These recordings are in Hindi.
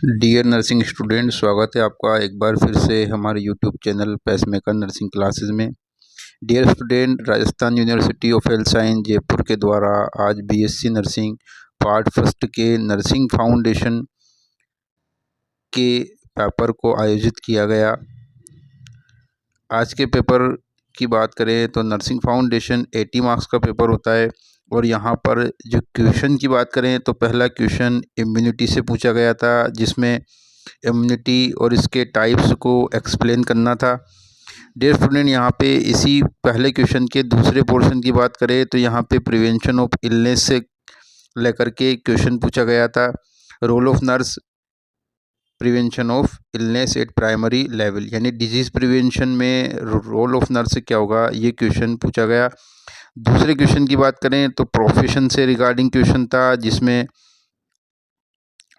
डियर नर्सिंग स्टूडेंट, स्वागत है आपका एक बार फिर से हमारे YouTube channel pacemaker nursing classes में। Dear student, Rajasthan university of health science Jaipur के द्वारा आज बीएससी नर्सिंग पार्ट फर्स्ट के नर्सिंग फाउंडेशन के पेपर को आयोजित किया गया। आज के पेपर की बात करें तो नर्सिंग फाउंडेशन 80 मार्क्स का पेपर होता है और यहाँ पर जो क्वेश्चन की बात करें तो पहला क्वेश्चन इम्यूनिटी से पूछा गया था, जिसमें इम्यूनिटी और इसके टाइप्स को एक्सप्लेन करना था। डियर स्टूडेंट, यहाँ पे इसी पहले क्वेश्चन के दूसरे पोर्शन की बात करें तो यहाँ पे प्रिवेंशन ऑफ इलनेस से लेकर के क्वेश्चन पूछा गया था। Role of nurse prevention of illness at primary level, यानी डिजीज़ प्रिवेंशन में रोल ऑफ नर्स क्या होगा, ये क्वेश्चन पूछा गया। दूसरे क्वेश्चन की बात करें तो प्रोफेशन से रिगार्डिंग क्वेश्चन था, जिसमें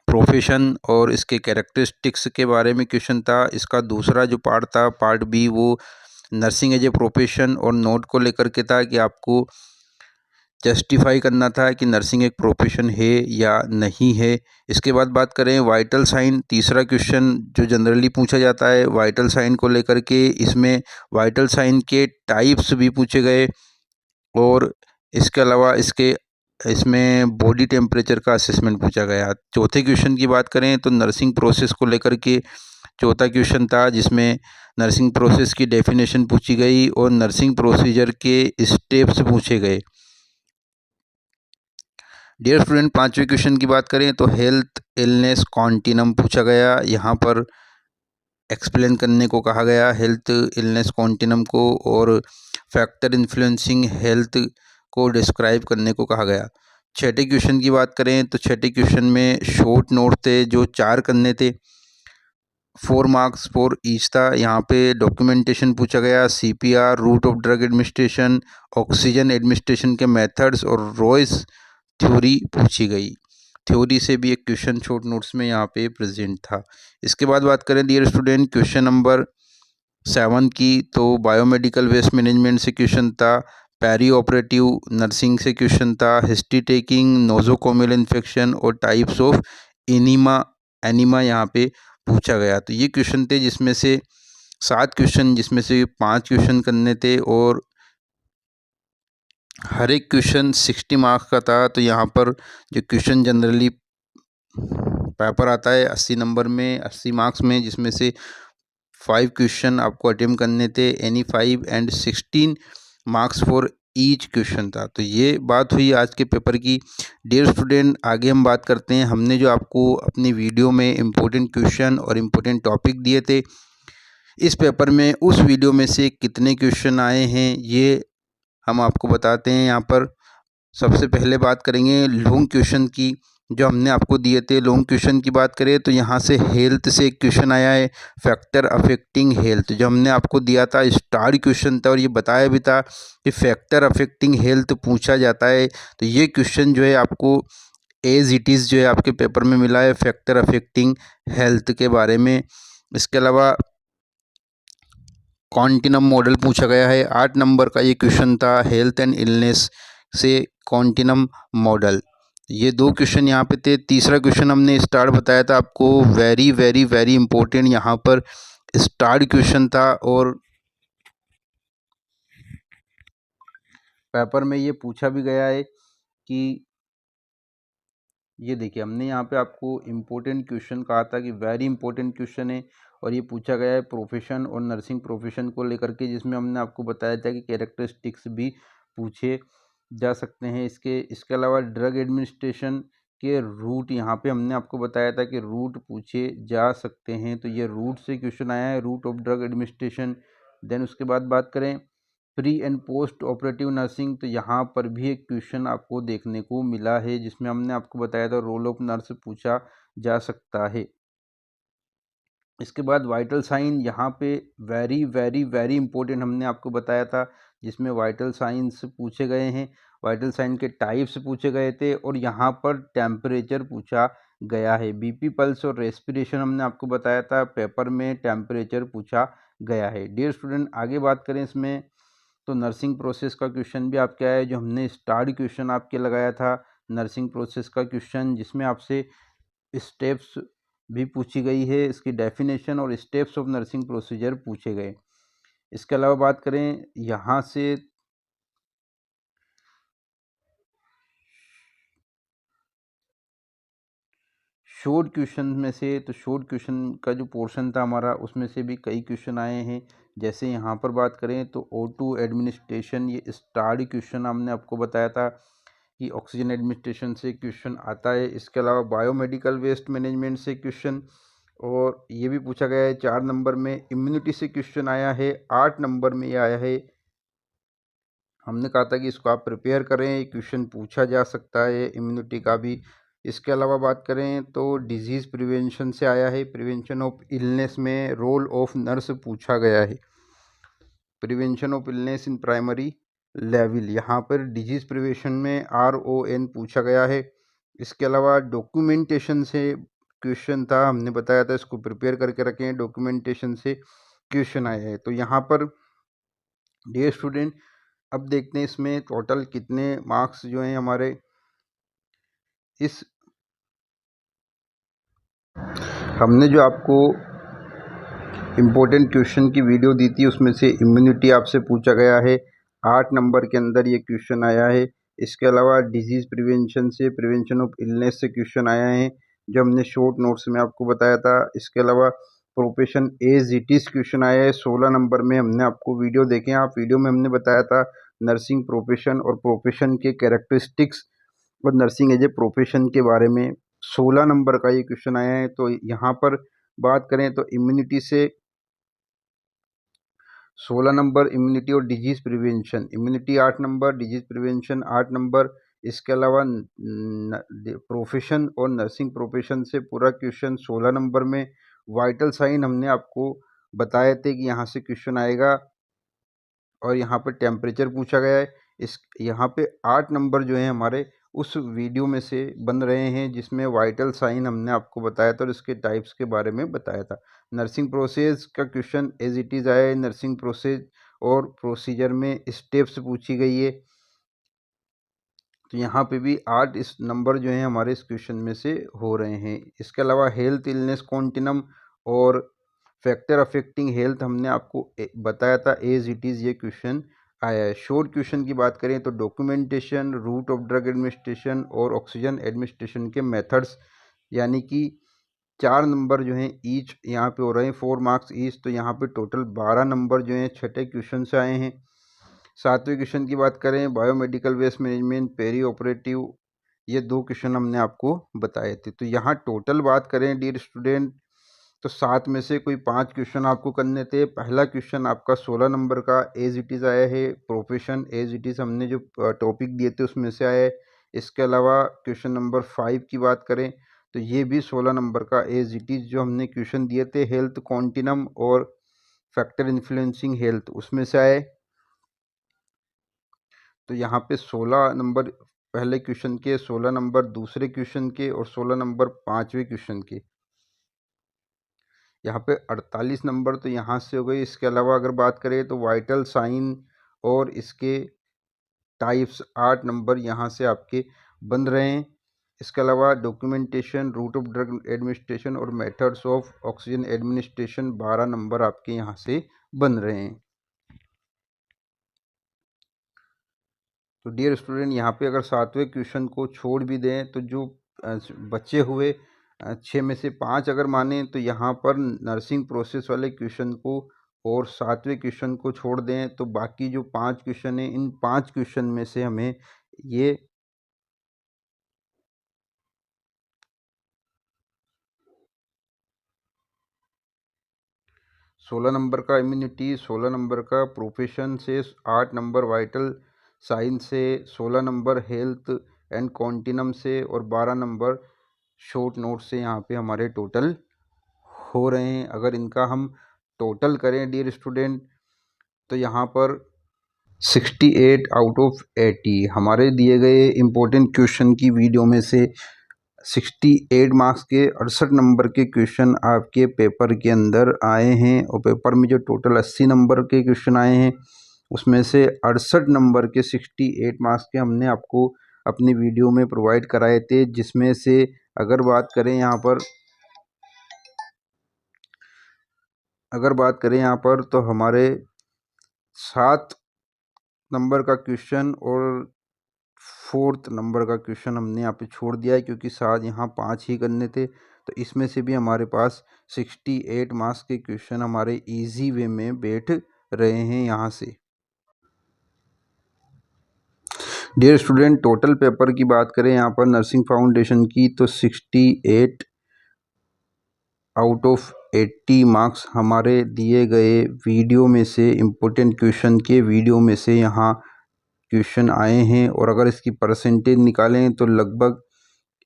प्रोफेशन और इसके कैरेक्टरिस्टिक्स के बारे में क्वेश्चन था। इसका दूसरा जो पार्ट था, पार्ट बी, वो नर्सिंग एज ए प्रोफेशन और नोट को लेकर के था कि आपको जस्टिफाई करना था कि नर्सिंग एक प्रोफेशन है या नहीं है। इसके बाद बात करें वाइटल साइन, तीसरा क्वेश्चन जो जनरली पूछा जाता है वाइटल साइन को लेकर के, इसमें वाइटल साइन के टाइप्स भी पूछे गए और इसके अलावा इसमें बॉडी टेम्परेचर का असेसमेंट पूछा गया। चौथे क्वेश्चन की बात करें तो नर्सिंग प्रोसेस को लेकर के चौथा क्वेश्चन था, जिसमें नर्सिंग प्रोसेस की डेफिनेशन पूछी गई और नर्सिंग प्रोसीजर के स्टेप्स पूछे गए। डियर स्टूडेंट, पांचवें क्वेश्चन की बात करें तो हेल्थ इलनेस कॉन्टिनम पूछा गया। यहाँ पर एक्सप्लेन करने को कहा गया हेल्थ इलनेस कॉन्टिनम को, और फैक्टर इन्फ्लुएंसिंग हेल्थ को डिस्क्राइब करने को कहा गया। छठे क्वेश्चन की बात करें तो छठे क्वेश्चन में शॉर्ट नोट थे जो 4 करने थे, 4 मार्क्स फॉर ईच था। यहाँ पे डॉक्यूमेंटेशन पूछा गया, CPR, route of drug administration, oxygen administration के मेथड्स और रॉयस थ्योरी पूछी गई। थ्योरी से भी एक क्वेश्चन शॉर्ट नोट्स में यहाँ पे प्रेजेंट था। इसके बाद बात करें डियर स्टूडेंट क्वेश्चन नंबर 7 की, तो बायोमेडिकल वेस्ट मैनेजमेंट से क्वेश्चन था, पेरी ऑपरेटिव नर्सिंग से क्वेश्चन था, हिस्ट्री टेकिंग, नोजोकोमियल इन्फेक्शन और टाइप्स ऑफ एनीमा यहाँ पे पूछा गया। तो ये क्वेश्चन थे जिसमें से 7 क्वेश्चन, जिसमें से 5 क्वेश्चन करने थे और हर एक क्वेश्चन 60 मार्क्स का था। तो यहाँ पर जो क्वेश्चन जनरली पेपर आता है 80 नंबर में, 80 मार्क्स में, जिसमें से 5 क्वेश्चन आपको अटेम्प्ट करने थे, any 5 and 16 marks for each question था। तो ये बात हुई आज के पेपर की। डियर स्टूडेंट, आगे हम बात करते हैं। हमने जो आपको अपनी वीडियो में इम्पोर्टेंट क्वेश्चन और इम्पोर्टेंट टॉपिक दिए थे, इस पेपर में उस वीडियो में से कितने क्वेश्चन आए हैं ये हम आपको बताते हैं। यहाँ पर सबसे पहले बात करेंगे लॉन्ग क्वेश्चन की, जो हमने आपको दिए थे। लॉन्ग क्वेश्चन की बात करें तो यहाँ से हेल्थ से एक क्वेश्चन आया है, फैक्टर अफेक्टिंग हेल्थ, जो हमने आपको दिया था स्टार क्वेश्चन था और ये बताया भी था कि फैक्टर अफेक्टिंग हेल्थ पूछा जाता है। तो ये क्वेश्चन जो है आपको एज इट इज़ जो है आपके पेपर में मिला है, फैक्टर अफेक्टिंग हेल्थ के बारे में। इसके अलावा कॉन्टिनम मॉडल पूछा गया है, 8 नंबर का ये क्वेश्चन था, हेल्थ एंड इलनेस से कॉन्टिनम मॉडल। ये 2 क्वेश्चन यहाँ पे थे। तीसरा क्वेश्चन हमने स्टार्ट बताया था आपको, वेरी वेरी वेरी इंपॉर्टेंट यहाँ पर स्टार्ट क्वेश्चन था और पेपर में ये पूछा भी गया है कि ये देखिए, हमने यहाँ पे आपको इम्पोर्टेंट क्वेश्चन कहा था कि वेरी इंपॉर्टेंट क्वेश्चन है, और ये पूछा गया है प्रोफेशन और नर्सिंग प्रोफेशन को लेकर के, जिसमें हमने आपको बताया था कि कैरेक्टरिस्टिक्स भी पूछे जा सकते हैं। इसके अलावा ड्रग एडमिनिस्ट्रेशन के रूट, यहाँ पे हमने आपको बताया था कि रूट पूछे जा सकते हैं। तो ये रूट से क्वेश्चन आया है, route of drug administration. Then उसके बाद बात करें pre and post operative nursing, तो यहाँ पर भी एक क्वेश्चन आपको देखने को मिला है, जिसमें हमने आपको बताया था रोल ऑफ नर्स पूछा जा सकता है। इसके बाद वाइटल साइन, यहाँ पे वेरी वेरी वेरी इंपॉर्टेंट हमने आपको बताया था, जिसमें वाइटल साइंस पूछे गए हैं, वाइटल साइन के टाइप्स पूछे गए थे और यहाँ पर टेम्परेचर पूछा गया है। बीपी, पल्स और रेस्पिरेशन हमने आपको बताया था, पेपर में टेम्परेचर पूछा गया है। डियर स्टूडेंट, आगे बात करें इसमें तो नर्सिंग प्रोसेस का क्वेश्चन भी आपके आया है, जो हमने स्टार्ट क्वेश्चन आपके लगाया था नर्सिंग प्रोसेस का क्वेश्चन, जिसमें आपसे स्टेप्स भी पूछी गई है, इसकी डेफिनेशन और स्टेप्स ऑफ नर्सिंग प्रोसीजर पूछे गए। इसके अलावा बात करें यहाँ से शॉर्ट क्वेश्चन में से, तो शॉर्ट क्वेश्चन का जो पोर्शन था हमारा उसमें से भी कई क्वेश्चन आए हैं। जैसे यहाँ पर बात करें तो O2 एडमिनिस्ट्रेशन, ये स्टार्ड क्वेश्चन हमने आपको बताया था कि ऑक्सीजन एडमिनिस्ट्रेशन से क्वेश्चन आता है। इसके अलावा बायोमेडिकल वेस्ट मैनेजमेंट से क्वेश्चन, और ये भी पूछा गया है 4 नंबर में। इम्यूनिटी से क्वेश्चन आया है 8 नंबर में ये आया है। हमने कहा था कि इसको आप प्रिपेयर करें, क्वेश्चन पूछा जा सकता है इम्यूनिटी का भी। इसके अलावा बात करें तो डिजीज़ प्रिवेंशन से आया है, प्रिवेंशन ऑफ इलनेस में रोल ऑफ नर्स पूछा गया है। Prevention of illness in primary level, यहाँ पर डिजीज़ प्रिवेंशन में RON पूछा गया है। इसके अलावा डॉक्यूमेंटेशन से क्वेश्चन था, हमने बताया था इसको प्रिपेयर करके रखें, डॉक्यूमेंटेशन से क्वेश्चन आया है। तो यहाँ पर डियर स्टूडेंट, अब देखते हैं इसमें टोटल कितने मार्क्स जो हैं हमारे इस, हमने जो आपको इम्पोर्टेंट क्वेश्चन की वीडियो दी थी उसमें से इम्यूनिटी आपसे पूछा गया है, 8 नंबर के अंदर ये क्वेश्चन आया है। इसके अलावा डिजीज़ प्रिवेंशन से, प्रिवेंशन ऑफ इलनेस से क्वेश्चन आया है जो हमने शॉर्ट नोट्स में आपको बताया था। इसके अलावा profession as it is question आया है 16 नंबर में। हमने आपको वीडियो देखें, आप वीडियो में हमने बताया था नर्सिंग प्रोफेशन और प्रोफेशन के कैरेक्टरिस्टिक्स और नर्सिंग एज ए प्रोफेशन के बारे में। 16 नंबर का ये क्वेश्चन आया है। तो यहाँ पर बात करें तो इम्यूनिटी से 16 नंबर इम्यूनिटी और disease prevention, immunity 8 number, disease prevention 8 number. इसके अलावा प्रोफेशन और नर्सिंग प्रोफेशन से पूरा क्वेश्चन 16 नंबर में। वाइटल साइन हमने आपको बताए थे कि यहाँ से क्वेश्चन आएगा, और यहाँ पर टेम्परेचर पूछा गया है। इस यहाँ पे 8 नंबर जो हैं हमारे उस वीडियो में से बन रहे हैं जिसमें वाइटल साइन हमने आपको बताया था और इसके टाइप्स के बारे में बताया था। नर्सिंग प्रोसेस का क्वेश्चन एज इट इज़ आया है, नर्सिंग प्रोसेस और प्रोसीजर में स्टेप्स पूछी गई है। तो यहाँ पे भी 8 इस नंबर जो हैं हमारे इस क्वेश्चन में से हो रहे हैं। इसके अलावा हेल्थ इलनेस कॉन्टिनम और फैक्टर अफेक्टिंग हेल्थ हमने आपको बताया था एज इट इज़, ये क्वेश्चन आया है। शॉर्ट क्वेश्चन की बात करें तो documentation, route of drug administration और ऑक्सीजन एडमिनिस्ट्रेशन के मेथड्स, यानी कि 4 नंबर जो हैं ईच यहाँ पे हो रहे हैं, 4 मार्क्स ईच। तो यहाँ पे टोटल 12 नंबर जो हैं छठे क्वेश्चन से आए हैं। 7वें क्वेश्चन की बात करें biomedical waste management, peri operative, ये 2 क्वेश्चन हमने आपको बताए थे। तो यहाँ टोटल बात करें डियर स्टूडेंट तो 7 में से कोई 5 क्वेश्चन आपको करने थे। पहला क्वेश्चन आपका 16 नंबर का एज इट इज़ आया है, प्रोफेशन एज इट इज़ हमने जो टॉपिक दिए थे उसमें से आया है। इसके अलावा क्वेश्चन नंबर 5 की बात करें तो ये भी 16 नंबर का एज इट इज़ जो हमने क्वेश्चन दिए थे हेल्थ कॉन्टिनम और फैक्टर इन्फ्लुएंसिंग हेल्थ उसमें से आए। तो यहाँ पे 16 नंबर पहले क्वेश्चन के, 16 नंबर दूसरे क्वेश्चन के और 16 नंबर 5वें क्वेश्चन के। यहाँ पे 48 नंबर तो यहाँ से हो गई। इसके अलावा अगर बात करें तो वाइटल साइन और इसके टाइप्स 8 नंबर यहाँ से आपके बन रहे हैं। इसके अलावा documentation, route of drug administration और methods of oxygen administration 12 number आपके यहाँ से बन रहे हैं। तो डियर स्टूडेंट, यहाँ पे अगर 7वें क्वेश्चन को छोड़ भी दें तो जो बचे हुए 6 में से 5 अगर माने तो यहाँ पर नर्सिंग प्रोसेस वाले क्वेश्चन को और 7वें क्वेश्चन को छोड़ दें तो बाकी जो 5 क्वेश्चन हैं इन 5 क्वेश्चन में से हमें ये 16 नंबर का इम्यूनिटी, 16 नंबर का प्रोफेशन से, 8 नंबर वाइटल साइन से, 16 नंबर हेल्थ एंड कॉन्टिनम से और 12 नंबर शॉर्ट नोट से यहाँ पे हमारे टोटल हो रहे हैं। अगर इनका हम टोटल करें डियर स्टूडेंट तो यहाँ पर 68 आउट ऑफ 80 हमारे दिए गए इम्पोर्टेंट क्वेश्चन की वीडियो में से 68 मार्क्स के 68 नंबर के क्वेश्चन आपके पेपर के अंदर आए हैं। और पेपर में जो टोटल 80 नंबर के क्वेश्चन आए हैं उसमें से 68 नंबर के 68 मार्क्स के हमने आपको अपनी वीडियो में प्रोवाइड कराए थे, जिसमें से अगर बात करें यहाँ पर अगर बात करें यहाँ पर तो हमारे 7 नंबर का क्वेश्चन और 4th नंबर का क्वेश्चन हमने यहाँ पे छोड़ दिया है, क्योंकि साथ यहाँ 5 ही करने थे। तो इसमें से भी हमारे पास 68 मार्क्स के क्वेश्चन हमारे इजी वे में बैठ रहे हैं यहाँ से। डियर स्टूडेंट, टोटल पेपर की बात करें यहाँ पर नर्सिंग फाउंडेशन की, तो 68 आउट ऑफ 80 मार्क्स हमारे दिए गए वीडियो में से, इम्पोर्टेंट क्वेश्चन के वीडियो में से यहाँ क्वेश्चन आए हैं। और अगर इसकी परसेंटेज निकालें तो लगभग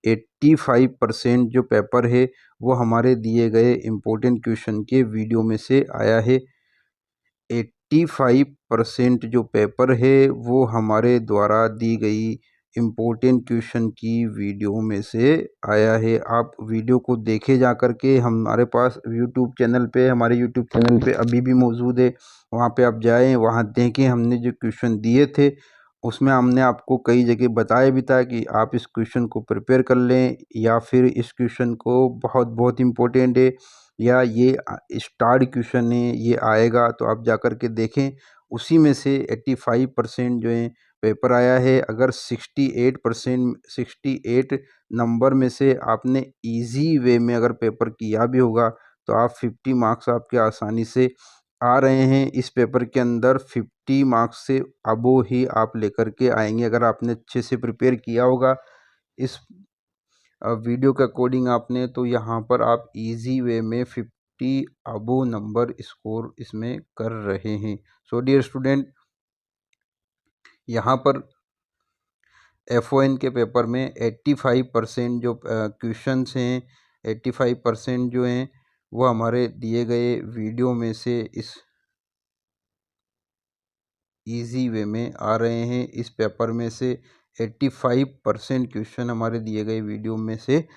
85% जो पेपर है वो हमारे दिए गए इम्पोर्टेंट क्वेश्चन के वीडियो में से आया है। 85% जो पेपर है वो हमारे द्वारा दी गई इम्पोर्टेंट क्वेश्चन की वीडियो में से आया है। आप वीडियो को देखे जा कर के, हमारे पास यूट्यूब चैनल पे, हमारे यूट्यूब चैनल पे अभी भी मौजूद है, वहाँ पे आप जाएं, वहाँ देखें हमने जो क्वेश्चन दिए थे उसमें हमने आपको कई जगह बताया भी था कि आप इस क्वेश्चन को प्रिपेयर कर लें, या फिर इस क्वेश्चन को बहुत बहुत इम्पोर्टेंट है, या ये स्टार्ट क्वेश्चन है, ये आएगा। तो आप जा कर के देखें, उसी में से 85% जो है पेपर आया है। अगर 68 नंबर में से आपने इजी वे में अगर पेपर किया भी होगा तो आप 50 मार्क्स आपके आसानी से आ रहे हैं। इस पेपर के अंदर 50 मार्क्स से अबो ही आप लेकर के आएंगे अगर आपने अच्छे से प्रिपेयर किया होगा इस वीडियो के अकॉर्डिंग आपने, तो यहाँ पर आप इजी वे में 50 अबो नंबर स्कोर इसमें कर रहे हैं। सो डियर स्टूडेंट, यहाँ पर FON के पेपर में 85% जो क्वेश्चंस हैं, 85% जो हैं वो हमारे दिए गए वीडियो में से इस इजी वे में आ रहे हैं। इस पेपर में से 85% क्वेश्चन हमारे दिए गए वीडियो में से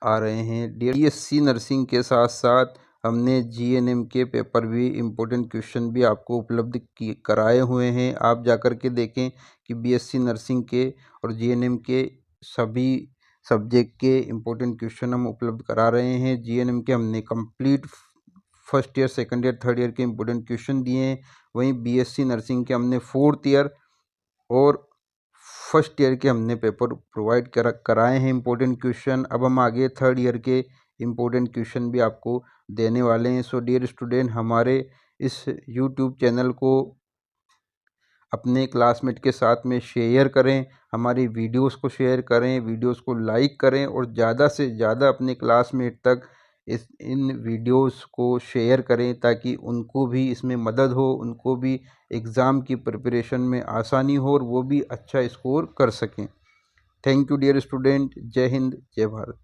आ रहे हैं। BSc नर्सिंग के साथ साथ हमने GNM के पेपर भी, इम्पोर्टेंट क्वेश्चन भी आपको उपलब्ध कराए हुए हैं। आप जाकर के देखें कि BSc नर्सिंग के और GNM के सभी सब्जेक्ट के इम्पोर्टेंट क्वेश्चन हम उपलब्ध करा रहे हैं। GNM के हमने complete first year, second year, third year के इम्पोर्टेंट क्वेश्चन दिए हैं। वहीं BSc नर्सिंग के हमने 4th ईयर और फर्स्ट ईयर के हमने पेपर प्रोवाइड कराए हैं इम्पोर्टेंट क्वेश्चन। अब हम आगे थर्ड ईयर के इम्पोर्टेंट क्वेश्चन भी आपको देने वाले हैं। सो डियर स्टूडेंट, हमारे इस यूट्यूब चैनल को अपने क्लासमेट के साथ में शेयर करें, हमारी वीडियोस को शेयर करें, वीडियोस को लाइक करें, और ज़्यादा से ज़्यादा अपने क्लासमेट तक इन वीडियोस को शेयर करें ताकि उनको भी इसमें मदद हो, उनको भी एग्ज़ाम की प्रिपरेशन में आसानी हो और वो भी अच्छा स्कोर कर सकें। Thank you dear student. जय हिंद, जय भारत।